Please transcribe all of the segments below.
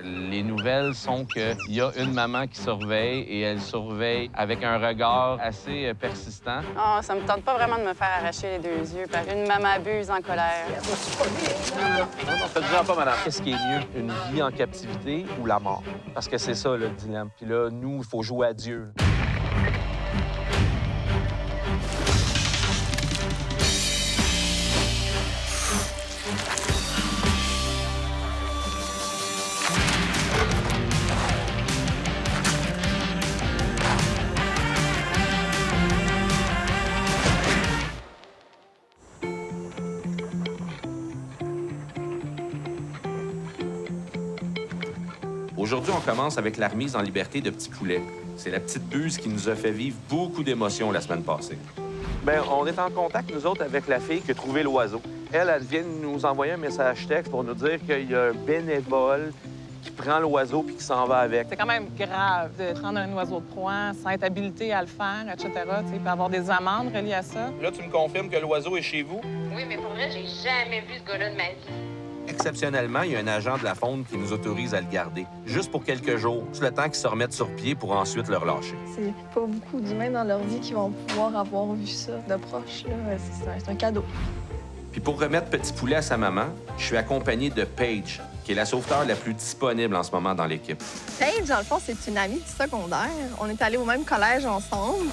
Les nouvelles sont qu'il y a une maman qui surveille et elle surveille avec un regard assez persistant. Oh, ça me tente pas vraiment de me faire arracher les deux yeux par une maman abuse en colère. Non, faites-en pas, madame. Qu'est-ce qui est mieux, une vie en captivité ou la mort? Parce que c'est ça, le dilemme. Puis là, nous, il faut jouer à Dieu. Aujourd'hui, on commence avec la remise en liberté de Petit Poulet. C'est la petite buse qui nous a fait vivre beaucoup d'émotions la semaine passée. Bien, on est en contact, nous autres, avec la fille qui a trouvé l'oiseau. Elle vient de nous envoyer un message texte pour nous dire qu'il y a un bénévole qui prend l'oiseau puis qui s'en va avec. C'est quand même grave de prendre un oiseau de proie sans être habilité à le faire, etc. Il peut y avoir des amendes reliées à ça. Là, tu me confirmes que l'oiseau est chez vous? Oui, mais pour vrai, j'ai jamais vu ce gars-là de ma vie. Exceptionnellement, il y a un agent de la faune qui nous autorise à le garder, juste pour quelques jours, le temps qu'il se remette sur pied pour ensuite le relâcher. C'est pas beaucoup d'humains dans leur vie qui vont pouvoir avoir vu ça de proche. C'est un cadeau. Puis pour remettre Petit Poulet à sa maman, je suis accompagné de Paige, qui est la sauveteur la plus disponible en ce moment dans l'équipe. Paige, dans le fond, c'est une amie du secondaire. On est allés au même collège ensemble.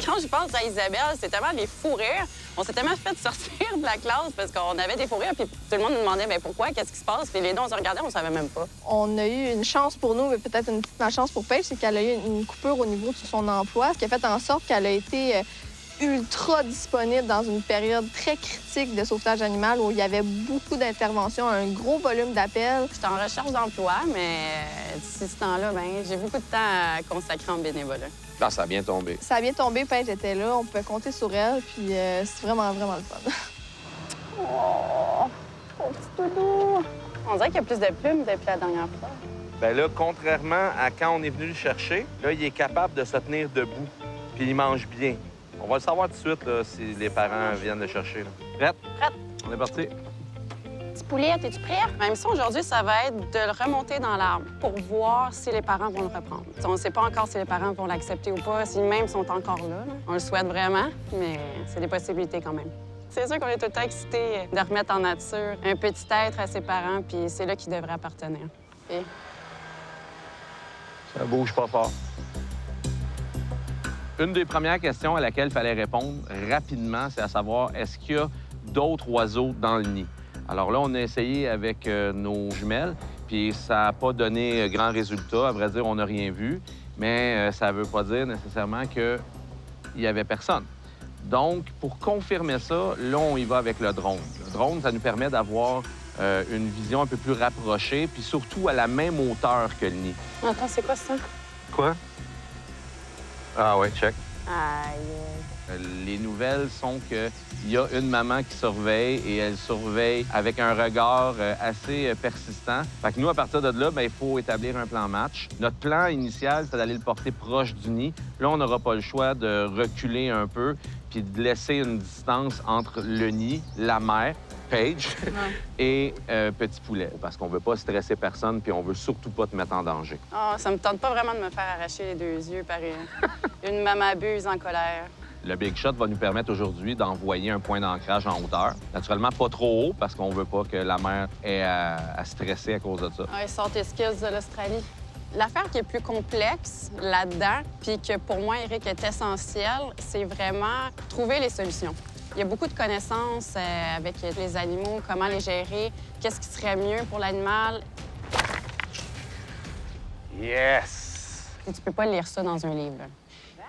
Quand je pense à Isabelle, c'est tellement des fous rires. On s'est tellement fait sortir de la classe parce qu'on avait des fous rires, puis tout le monde nous demandait bien pourquoi, qu'est-ce qui se passe. Puis les deux, on se regardait, on savait même pas. On a eu une chance pour nous, mais peut-être une petite malchance pour Paige, c'est qu'elle a eu une coupure au niveau de son emploi, ce qui a fait en sorte qu'elle a été ultra disponible dans une période très critique de sauvetage animal où il y avait beaucoup d'interventions, un gros volume d'appels. J'étais en recherche d'emploi, mais d'ici ce temps-là, bien, j'ai beaucoup de temps à consacrer en bénévolat. Là, ça a bien tombé. Ça a bien tombé, Paige était là, on pouvait compter sur elle, puis c'est vraiment, vraiment le fun. Oh, petit doudou! On dirait qu'il y a plus de plumes depuis la dernière fois. Bien là, contrairement à quand on est venu le chercher, là, il est capable de se tenir debout, puis il mange bien. On va le savoir tout de suite là, si les parents viennent le chercher. Là. Prête? Prête. On est parti. Petit poulet, es-tu prêt? Même si aujourd'hui, ça va être de le remonter dans l'arbre pour voir si les parents vont le reprendre. T'sais, on ne sait pas encore si les parents vont l'accepter ou pas, si même sont encore là. On le souhaite vraiment, mais c'est des possibilités quand même. C'est sûr qu'on est tout le temps excités de remettre en nature un petit être à ses parents, puis c'est là qu'il devrait appartenir. Et... Ça bouge pas fort. Une des premières questions à laquelle il fallait répondre rapidement, c'est à savoir, est-ce qu'il y a d'autres oiseaux dans le nid? Alors là, on a essayé avec nos jumelles, puis ça n'a pas donné grand résultat. À vrai dire, on n'a rien vu, mais ça ne veut pas dire nécessairement qu'il n'y avait personne. Donc, pour confirmer ça, là, on y va avec le drone. Le drone, ça nous permet d'avoir une vision un peu plus rapprochée, puis surtout à la même hauteur que le nid. Attends, c'est quoi ça? Quoi? Ah ouais, check. Aïe. Les nouvelles sont qu'il y a une maman qui surveille et elle surveille avec un regard assez persistant. Fait que nous, à partir de là, bien, il faut établir un plan match. Notre plan initial, c'est d'aller le porter proche du nid. Là, on n'aura pas le choix de reculer un peu puis de laisser une distance entre le nid, la mère, Paige, et Petit Poulet. Parce qu'on veut pas stresser personne puis on veut surtout pas te mettre en danger. Oh, ça me tente pas vraiment de me faire arracher les deux yeux par une maman abuse en colère. Le Big Shot va nous permettre aujourd'hui d'envoyer un point d'ancrage en hauteur. Naturellement, pas trop haut, parce qu'on veut pas que la mère ait à stresser à cause de ça. Ouais, sort tes skills de l'Australie. L'affaire qui est plus complexe là-dedans, puis que pour moi, Eric, est essentielle, c'est vraiment trouver les solutions. Il y a beaucoup de connaissances avec les animaux, comment les gérer, qu'est-ce qui serait mieux pour l'animal. Yes! Et tu peux pas lire ça dans un livre.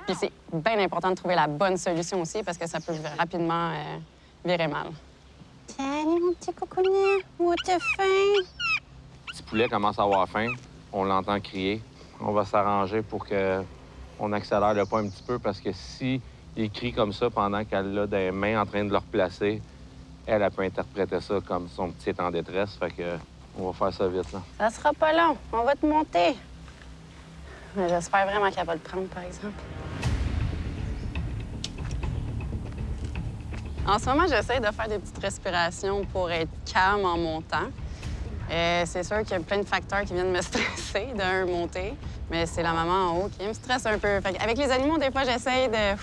Puis c'est bien important de trouver la bonne solution aussi parce que ça peut rapidement virer mal. Salut, mon petit cocoonet. Où t'as faim? Petit Poulet commence à avoir faim. On l'entend crier. On va s'arranger pour qu'on accélère le pas un petit peu parce que si il crie comme ça pendant qu'elle a des mains en train de le replacer, elle peut interpréter ça comme son petit est en détresse. Fait que on va faire ça vite, là. Ça sera pas long. On va te monter. Mais j'espère vraiment qu'elle va le prendre, par exemple. En ce moment, j'essaie de faire des petites respirations pour être calme en montant. C'est sûr qu'il y a plein de facteurs qui viennent me stresser d'un monter, mais c'est la maman en haut qui me stresse un peu. Avec les animaux, des fois, j'essaie de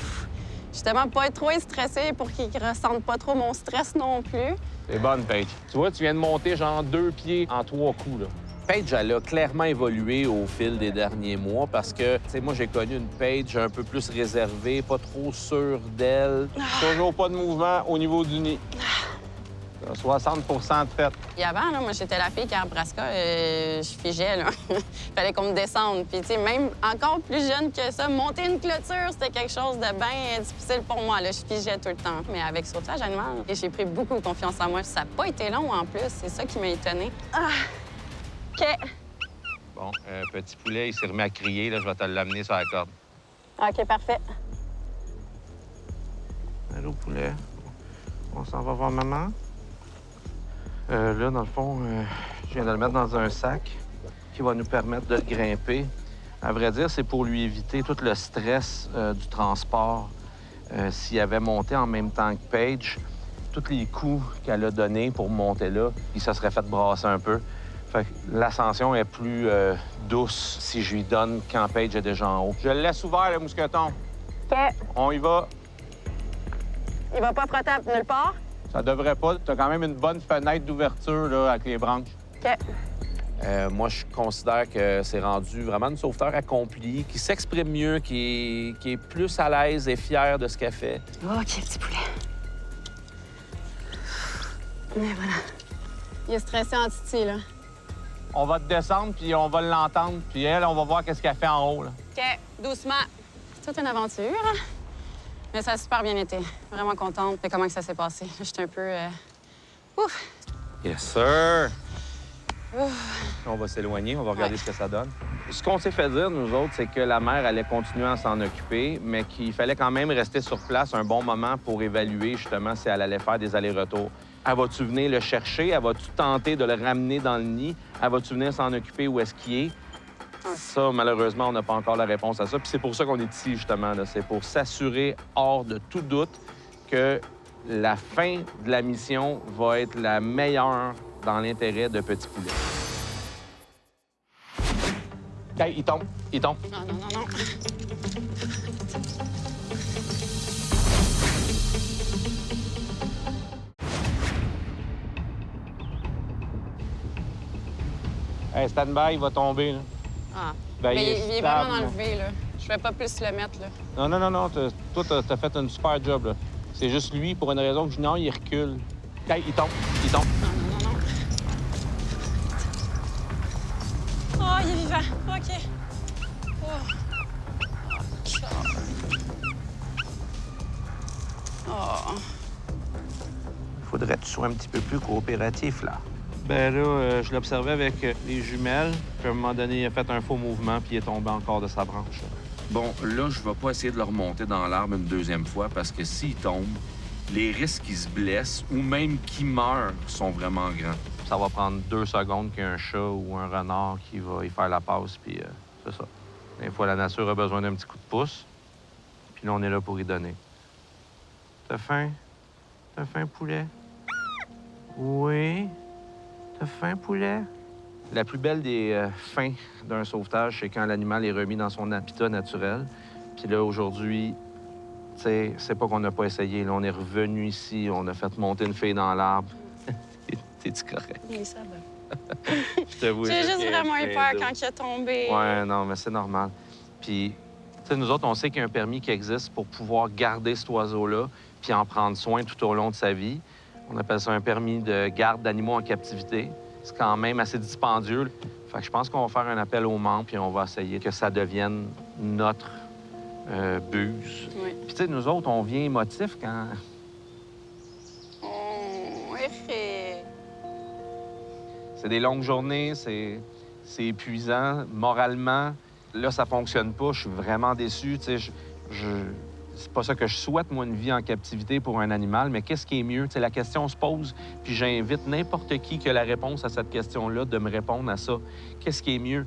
justement pas être trop stressée pour qu'ils ressentent pas trop mon stress non plus. C'est bonne, Paige. Tu vois, tu viens de monter genre 2 pieds en 3 coups, là. Paige, elle a clairement évolué au fil des derniers mois parce que, tu sais, moi, j'ai connu une Paige un peu plus réservée, pas trop sûre d'elle. Toujours pas de mouvement au niveau du nid. 60 de fait. Et avant, là, moi, j'étais la fille qui, à Nebraska, je figeais, là. Fallait qu'on me descende. Puis, tu sais, même encore plus jeune que ça, monter une clôture, c'était quelque chose de bien difficile pour moi, là. Je figeais tout le temps. Mais avec sauvetage animal, j'ai pris beaucoup de confiance en moi. Ça n'a pas été long, en plus. C'est ça qui m'a étonnée. Ah! OK. Bon, petit poulet, il s'est remis à crier, là. Je vais te l'amener sur la corde. OK, parfait. Allô, poulet. On s'en va voir maman. Là, dans le fond, je viens de le mettre dans un sac qui va nous permettre de grimper. À vrai dire, c'est pour lui éviter tout le stress du transport. S'il avait monté en même temps que Paige, tous les coups qu'elle a donnés pour monter là, il se serait fait brasser un peu. Fait que l'ascension est plus douce si je lui donne quand Paige est déjà en haut. Je le laisse ouvert, le mousqueton. OK. On y va. Il va pas frotter à nulle part? Ça devrait pas. Tu as quand même une bonne fenêtre d'ouverture là, avec les branches. OK. Moi, je considère que c'est rendu vraiment une sauveteur accomplie, qui s'exprime mieux, qui est plus à l'aise et fière de ce qu'elle fait. OK, petit poulet. Et voilà. Il est stressé en titi, là. On va te descendre, puis on va l'entendre, puis elle, on va voir qu'est-ce qu'elle fait en haut. Là. OK, doucement. C'est toute une aventure, hein? Mais ça a super bien été. Vraiment contente de comment que ça s'est passé. J'étais un peu... Ouf! Yes, sir! Ouf. On va s'éloigner, on va regarder ce que ça donne. Ce qu'on s'est fait dire, nous autres, c'est que la mère allait continuer à s'en occuper, mais qu'il fallait quand même rester sur place un bon moment pour évaluer, justement, si elle allait faire des allers-retours. Elle va-tu venir le chercher? Elle va-tu tenter de le ramener dans le nid? Elle va-tu venir s'en occuper où est-ce qu'il est? Ça, malheureusement, on n'a pas encore la réponse à ça. Puis c'est pour ça qu'on est ici, justement. C'est pour s'assurer, hors de tout doute, que la fin de la mission va être la meilleure dans l'intérêt de Petit Poulet. OK, il tombe. Il tombe. Non, non, non, non. Hey, stand-by, il va tomber. Là. Ah. Ben, Mais il est stable, vraiment là. enlevé, là. Je vais pas plus le mettre, là. Non, non, non, non. Toi, t'as fait un super job, là. C'est juste lui, pour une raison que Junior, il recule. OK, il tombe. Il tombe. Non, non, non, non. Oh, il est vivant. OK. Oh. Faudrait que tu sois un petit peu plus coopératif, là. Ben là, je l'observais avec les jumelles. Puis à un moment donné, il a fait un faux mouvement, puis il est tombé encore de sa branche. Là. Bon, là, je vais pas essayer de le remonter dans l'arbre une deuxième fois parce que s'il tombe, les risques qu'il se blesse ou même qu'il meure sont vraiment grands. Ça va prendre 2 secondes qu'il y ait un chat ou un renard qui va y faire la passe, puis c'est ça. Des fois, la nature a besoin d'un petit coup de pouce, puis là, on est là pour y donner. T'as faim? T'as faim, poulet? Oui? T'as faim, poulet? La plus belle des fins d'un sauvetage, c'est quand l'animal est remis dans son habitat naturel. Puis là, aujourd'hui, tu sais, c'est pas qu'on n'a pas essayé. Là, on est revenu ici, on a fait monter une fille dans l'arbre. T'es-tu correct? Oui, ça va. Je t'avoue. J'ai juste vraiment eu peur quand il est tombé. Ouais, non, mais c'est normal. Puis, tu sais, nous autres, on sait qu'il y a un permis qui existe pour pouvoir garder cet oiseau-là puis en prendre soin tout au long de sa vie. On appelle ça un permis de garde d'animaux en captivité. C'est quand même assez dispendieux. Fait que je pense qu'on va faire un appel aux membres puis on va essayer que ça devienne notre buse. Oui. Puis, tu sais, nous autres, on vient émotif quand... Oh, effet. C'est des longues journées, c'est épuisant moralement. Là, ça fonctionne pas. Je suis vraiment déçu. Tu sais, c'est pas ça que je souhaite, moi, une vie en captivité pour un animal, mais qu'est-ce qui est mieux? Tu sais, la question se pose, puis j'invite n'importe qui a la réponse à cette question-là de me répondre à ça. Qu'est-ce qui est mieux?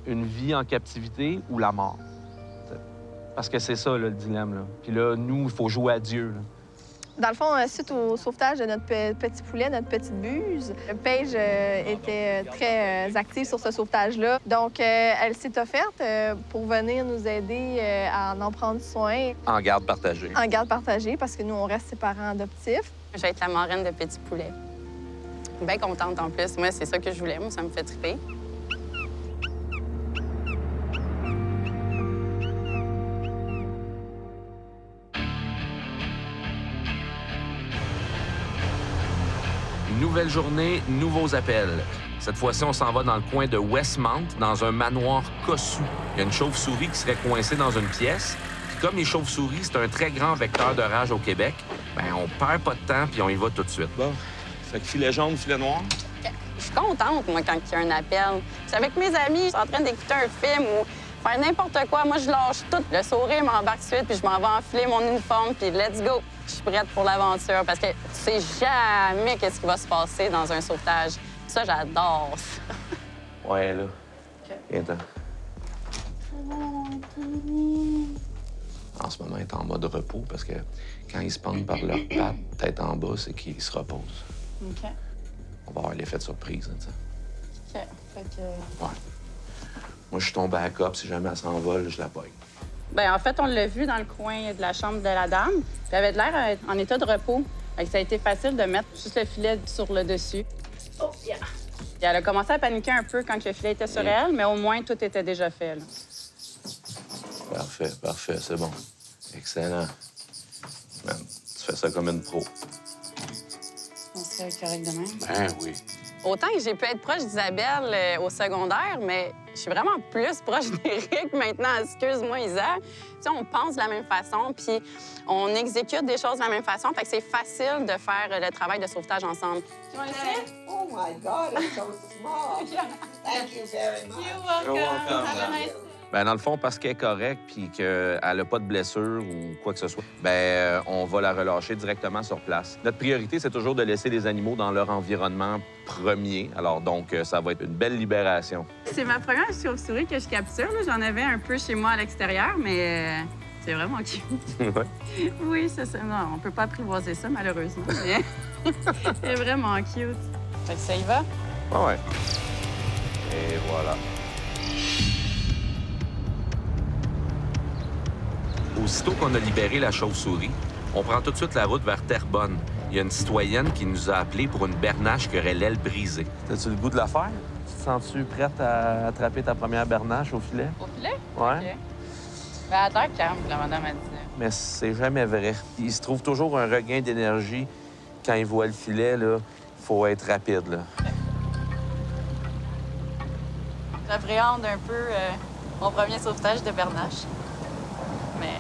Une vie en captivité ou la mort? T'sais, parce que c'est ça, là, le dilemme. Là. Puis là, nous, il faut jouer à Dieu. Là. Dans le fond, suite au sauvetage de notre petit poulet, notre petite buse, Paige était très active sur ce sauvetage-là. Donc, elle s'est offerte pour venir nous aider à en prendre soin En garde partagée. en garde partagée, parce que nous, on reste ses parents adoptifs. Je vais être la marraine de Petit Poulet. Bien contente en plus. Moi, c'est ça que je voulais. Moi, ça me fait triper. Nouvelle journée, nouveaux appels. Cette fois-ci, on s'en va dans le coin de Westmount, dans un manoir cossu. Il y a une chauve-souris qui serait coincée dans une pièce. Puis comme les chauves-souris, c'est un très grand vecteur de rage au Québec, ben on perd pas de temps puis on y va tout de suite. Bon. Fait que filet jaune, filet noir. Je suis contente, moi, quand il y a un appel. C'est avec mes amis, je suis en train d'écouter un film ou faire n'importe quoi. Moi, je lâche tout. Le sourire m'embarque suite, puis je m'en vais enfiler mon uniforme, puis let's go. Je suis prête pour l'aventure parce que tu sais jamais qu'est-ce qui va se passer dans un sauvetage. Ça, j'adore ça. Ouais, là. Viens-t'en. En ce moment, il est en mode repos parce que quand ils se pendent par leurs pattes, tête en bas, c'est qu'ils se reposent. OK. On va avoir l'effet de surprise, hein, tu sais. OK. Fait que... Ouais. Moi, je suis ton backup. Si jamais elle s'envole, je la pogne. Bien, en fait, on l'a vu dans le coin de la chambre de la dame. Puis elle avait de l'air en état de repos. Fait que ça a été facile de mettre juste le filet sur le dessus. Oh, yeah! Et elle a commencé à paniquer un peu quand le filet était sur elle, mais au moins, tout était déjà fait, là. Parfait, parfait. C'est bon. Excellent. Man, tu fais ça comme une pro. On serait correct de même. Ben oui. Autant que j'ai pu être proche d'Isabelle au secondaire, mais je suis vraiment plus proche d'Éric maintenant. Excuse-moi, Isa. Tu sais, on pense de la même façon, puis on exécute des choses de la même façon. Fait que c'est facile de faire le travail de sauvetage ensemble. Tu vois ici? Oh my God, it's so small. Thank you very much. You're welcome. Have a nice... Ben dans le fond, parce qu'elle est correcte puis qu'elle n'a pas de blessure ou quoi que ce soit, ben on va la relâcher directement sur place. Notre priorité, c'est toujours de laisser les animaux dans leur environnement premier. Alors donc, ça va être une belle libération. C'est ma première chauve-souris que je capture. J'en avais un peu chez moi à l'extérieur, mais c'est vraiment cute. Ouais. Oui, c'est ça. Non, on peut pas apprivoiser ça, malheureusement. Mais c'est vraiment cute. Fait que ça y va? Ah ouais. Et voilà. Aussitôt qu'on a libéré la chauve-souris, on prend tout de suite la route vers Terrebonne. Il y a une citoyenne qui nous a appelés pour une bernache qui aurait l'aile brisée. As-tu le goût de la faire? Te sens-tu prête à attraper ta première bernache au filet? Au filet? Ouais. OK. Ben, à terre calme, la madame a dit. Mais c'est jamais vrai. Il se trouve toujours un regain d'énergie quand il voit le filet, là. Il faut être rapide, là. J'appréhende un peu mon premier sauvetage de bernache. Mais...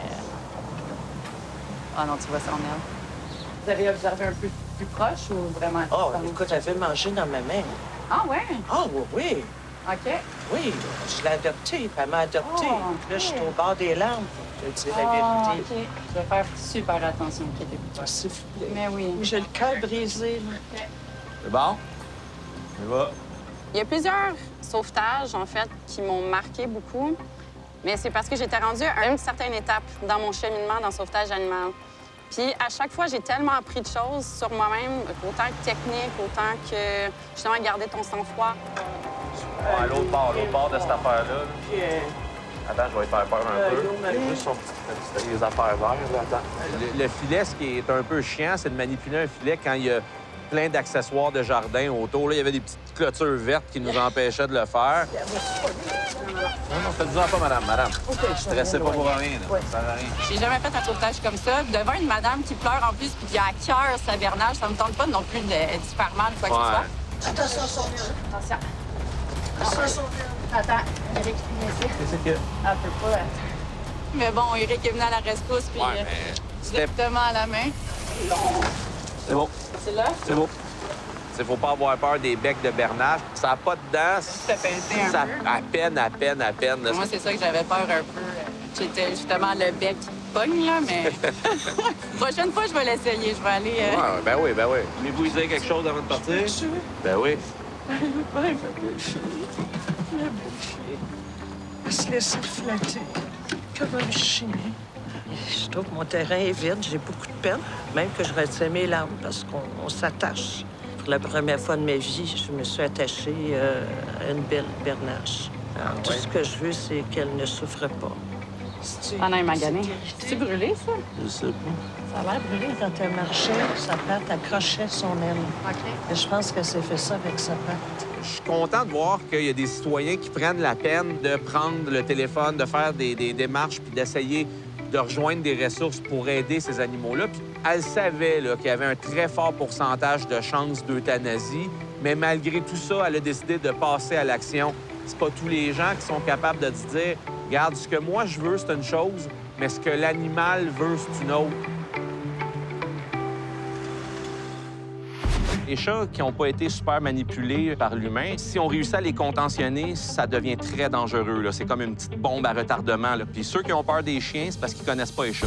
Ah non, tu vois ça en elle. Vous avez observé un peu plus proche ou vraiment... Oh, écoute, elle veut manger dans ma main. Ah ouais? Oh, oui, oui. OK. Oui, je l'ai adoptée, puis elle m'a adoptée. Oh, Puis là, je suis OK. au bord des larmes, pour te dire la Ah, vérité. OK. Je vais faire super attention, inquiétez-vous Ah, s'il vous plaît. Mais oui. J'ai le cœur brisé, là. C'est bon? On y va. Il y a plusieurs sauvetages, en fait, qui m'ont marqué beaucoup. Mais c'est parce que j'étais rendue à une certaine étape dans mon cheminement dans le sauvetage animal. Puis à chaque fois, j'ai tellement appris de choses sur moi-même, autant que technique, autant que justement garder ton sang-froid. Ouais, l'autre bord de cette affaire-là. Puis, Attends, je vais te faire peur un peu. Marie. Juste son petit... les affaires vertes, là, attends. Le filet, ce qui est un peu chiant, c'est de manipuler un filet quand il y a plein d'accessoires de jardin autour. Là, il y avait des petites clôtures vertes qui nous empêchaient de le faire. Non, faites-en pas, madame. Madame, stressez pas pour rien. Là. Ça sert à rien. J'ai jamais fait un sauvetage comme ça. Devant une madame qui pleure en plus puis qui a à cœur sa bernache, ça me tente pas non plus de faire mal ou quoi que ce soit. attention, son Attention. Attention, Attends, Eric, viens ici. Qu'est-ce que... Elle peut pas. Mais bon, Eric est venu à la rescousse puis Ouais, mais... directement à la main. C'est bon. C'est là? C'est bon. Il faut pas avoir peur des becs de bernache. Ça n'a pas de dents. Ça pincé un Ça, peu. à peine. Là. Moi, c'est ça que j'avais peur un peu. J'étais justement le bec qui pogne, là, mais... Prochaine fois, je vais l'essayer. Je vais aller... Ouais, ben oui. Voulez-vous dire quelque chose avant de partir? Ben oui. Il se laisse flatter comme un chien. Je trouve que mon terrain est vide. J'ai beaucoup de peine. Même que je retiens mes larmes parce qu'on s'attache. Pour la première fois de ma vie, je me suis attachée à une belle bernache. Alors, tout ce que je veux, c'est qu'elle ne souffre pas. Ah non, il m'a gagné. C'est brûlé, ça? Je sais pas. Ça a l'air brûlé quand elle marchait. Sa patte accrochait son aile. OK. Et je pense qu'elle s'est fait ça avec sa patte. Je suis content de voir qu'il y a des citoyens qui prennent la peine de prendre le téléphone, de faire des démarches puis d'essayer de rejoindre des ressources pour aider ces animaux-là. Puis elle savait qu'il y avait un très fort pourcentage de chances d'euthanasie, mais malgré tout ça, elle a décidé de passer à l'action. C'est pas tous les gens qui sont capables de se dire « Regarde, ce que moi je veux, c'est une chose, mais ce que l'animal veut, c'est une autre. » Les chats qui n'ont pas été super manipulés par l'humain, si on réussit à les contentionner, ça devient très dangereux. C'est comme une petite bombe à retardement. Puis ceux qui ont peur des chiens, c'est parce qu'ils connaissent pas les chats.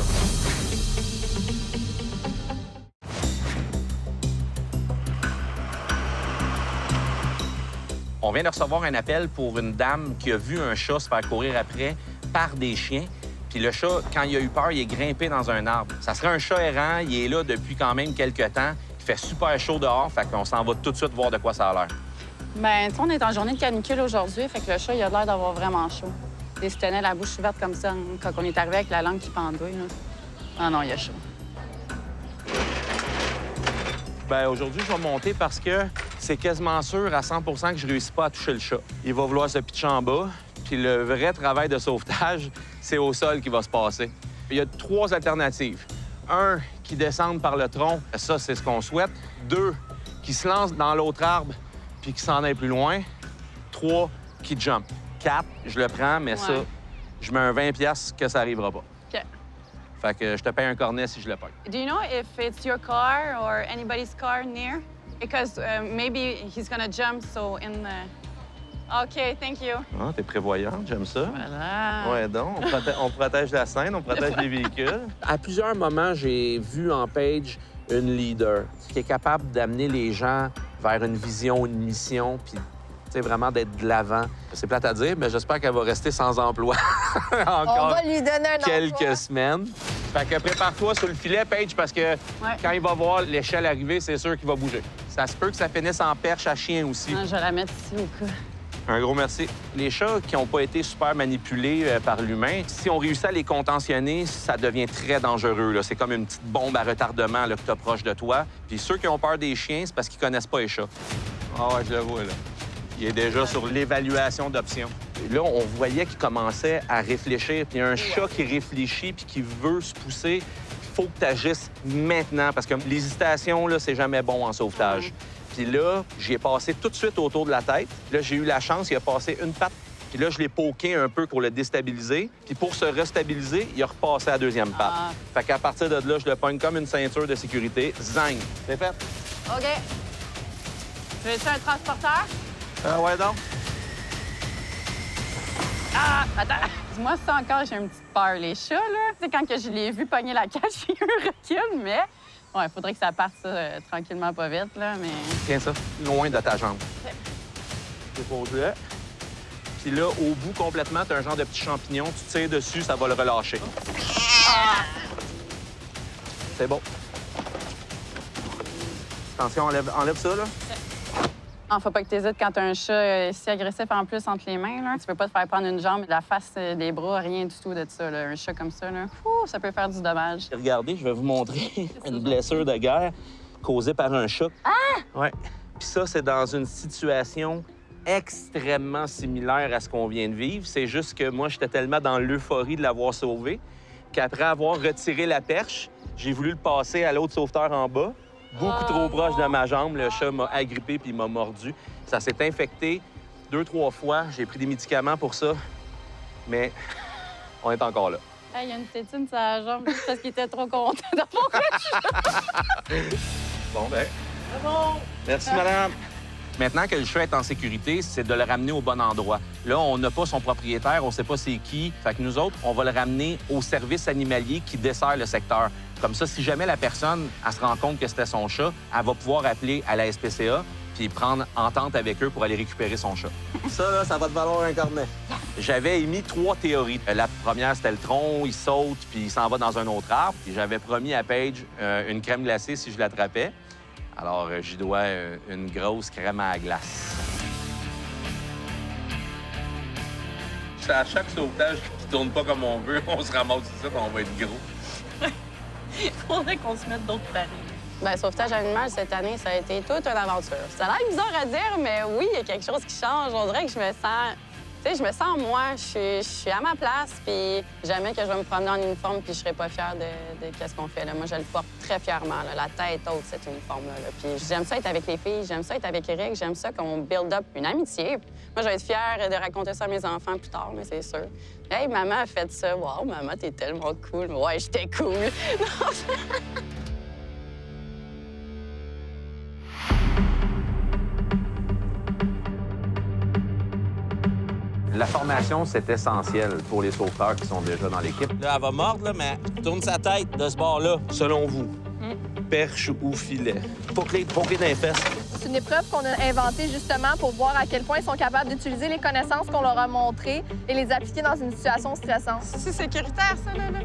On vient de recevoir un appel pour une dame qui a vu un chat se faire courir après par des chiens. Puis le chat, quand il a eu peur, il est grimpé dans un arbre. Ça serait un chat errant, il est là depuis quand même quelques temps. Il fait super chaud dehors, fait qu'on s'en va tout de suite voir de quoi ça a l'air. Ben, tu sais, on est en journée de canicule aujourd'hui, fait que le chat, il a l'air d'avoir vraiment chaud. Il se tenait la bouche ouverte comme ça quand on est arrivé avec la langue qui pendouille, là. Ah non, il a chaud. Bien, aujourd'hui, je vais monter parce que c'est quasiment sûr à 100 que je réussis pas à toucher le chat. Il va vouloir se pitcher en bas, puis le vrai travail de sauvetage, c'est au sol qui va se passer. Il y a 3 alternatives. 1, qui descende par le tronc, ça, c'est ce qu'on souhaite. 2, qui se lance dans l'autre arbre puis qui s'en aille plus loin. 3, qui jump. 4, je le prends, mais ça, je mets un 20$ que ça arrivera pas. OK. Fait que je te paye un cornet si je le paye. Do you know if it's your car or anybody's car near? Because maybe he's gonna jump, so in the... OK, thank you. Ah, t'es prévoyante, j'aime ça. Voilà. Ouais, donc, on protège la scène, on protège les véhicules. À plusieurs moments, j'ai vu en Paige une leader qui est capable d'amener les gens vers une vision, une mission, puis vraiment d'être de l'avant. C'est plate à dire, mais j'espère qu'elle va rester sans emploi encore On va lui donner un quelques emploi. semaines. Fait que prépare-toi sur le filet, Paige, parce que quand il va voir l'échelle arriver, c'est sûr qu'il va bouger. Ça se peut que ça finisse en perche à chien aussi. Ah, je vais la mettre ici au cas. Un gros merci. Les chats qui n'ont pas été super manipulés par l'humain, si on réussit à les contentionner, ça devient très dangereux. C'est comme une petite bombe à retardement que tu as proche de toi. Puis ceux qui ont peur des chiens, c'est parce qu'ils connaissent pas les chats. Ah ouais, je le vois, là. Il est déjà sur l'évaluation d'options. Là, on voyait qu'il commençait à réfléchir. Puis il y a un chat qui réfléchit puis qui veut se pousser. Il faut que tu agisses maintenant parce que l'hésitation, là, c'est jamais bon en sauvetage. Puis là, j'y ai passé tout de suite autour de la tête. Là, j'ai eu la chance, il a passé une patte. Puis là, je l'ai poké un peu pour le déstabiliser. Puis pour se restabiliser, il a repassé à la deuxième patte. Fait qu'à partir de là, je le pogne comme une ceinture de sécurité. Zang! C'est fait. OK. Veux-tu un transporteur? Ouais, donc. Ah! Attends! Moi, ça encore, j'ai une petite peur. Les chats, là, tu sais, quand que je l'ai vu pogner la cage, j'ai eu un recul, mais... Ouais, il faudrait que ça parte, ça, tranquillement, pas vite, là, mais... Tiens ça, loin de ta jambe. Dépose-le. Puis là, au bout, complètement, t'as un genre de petit champignon. Tu tires dessus, ça va le relâcher. Ah! C'est bon. Attention, enlève ça, là. Non, faut pas que t'hésites quand t'as un chat si agressif en plus entre les mains, là. Tu peux pas te faire prendre une jambe, la face, des bras, rien du tout de ça, là. Un chat comme ça, là, ça peut faire du dommage. Regardez, je vais vous montrer une blessure de guerre causée par un chat. Ah! Ouais. Puis ça, c'est dans une situation extrêmement similaire à ce qu'on vient de vivre. C'est juste que moi, j'étais tellement dans l'euphorie de l'avoir sauvé qu'après avoir retiré la perche, j'ai voulu le passer à l'autre sauveteur en bas. Beaucoup trop proche de ma jambe, le chat m'a agrippé puis il m'a mordu. Ça s'est infecté 2-3 fois. J'ai pris des médicaments pour ça, mais on est encore là. Il y a une tétine sur la jambe juste parce qu'il était trop content d'avoir un chat. Bon, ben. C'est bon. Merci, madame. Maintenant que le chat est en sécurité, c'est de le ramener au bon endroit. Là, on n'a pas son propriétaire, on sait pas c'est qui. Fait que nous autres, on va le ramener au service animalier qui dessert le secteur. Comme ça, si jamais la personne, elle se rend compte que c'était son chat, elle va pouvoir appeler à la SPCA puis prendre entente avec eux pour aller récupérer son chat. Ça, là, ça va te valoir un cornet. Yes. J'avais émis 3 théories. La première, c'était le tronc, il saute, puis il s'en va dans un autre arbre. Puis j'avais promis à Paige une crème glacée si je l'attrapais. Alors, j'y dois une grosse crème à la glace. À chaque sauvetage qui tourne pas comme on veut, on se ramasse ici, on va être gros. Il faudrait qu'on se mette d'autres paris. Bien, sauvetage animal, cette année, ça a été toute une aventure. Ça a l'air bizarre à dire, mais oui, il y a quelque chose qui change. On dirait que je me sens... Tu sais, je me sens moi. Je suis à ma place, puis jamais que je vais me promener en uniforme puis je serai pas fière de qu'est-ce qu'on fait. Là. Moi, je le porte très fièrement, là, la tête haute, cet uniforme-là. Là. Puis j'aime ça être avec les filles, j'aime ça être avec Eric, j'aime ça qu'on build up une amitié. Moi, je vais être fière de raconter ça à mes enfants plus tard, mais c'est sûr. Hey, maman a fait ça. Wow, maman, t'es tellement cool. Ouais, j'étais cool. La formation, c'est essentiel pour les sauveteurs qui sont déjà dans l'équipe. Là, elle va mordre, là, mais elle tourne sa tête de ce bord-là, selon vous. Perche ou filet? Poker dans les fesses. C'est une épreuve qu'on a inventée justement pour voir à quel point ils sont capables d'utiliser les connaissances qu'on leur a montrées et les appliquer dans une situation stressante. C'est sécuritaire, ça, là?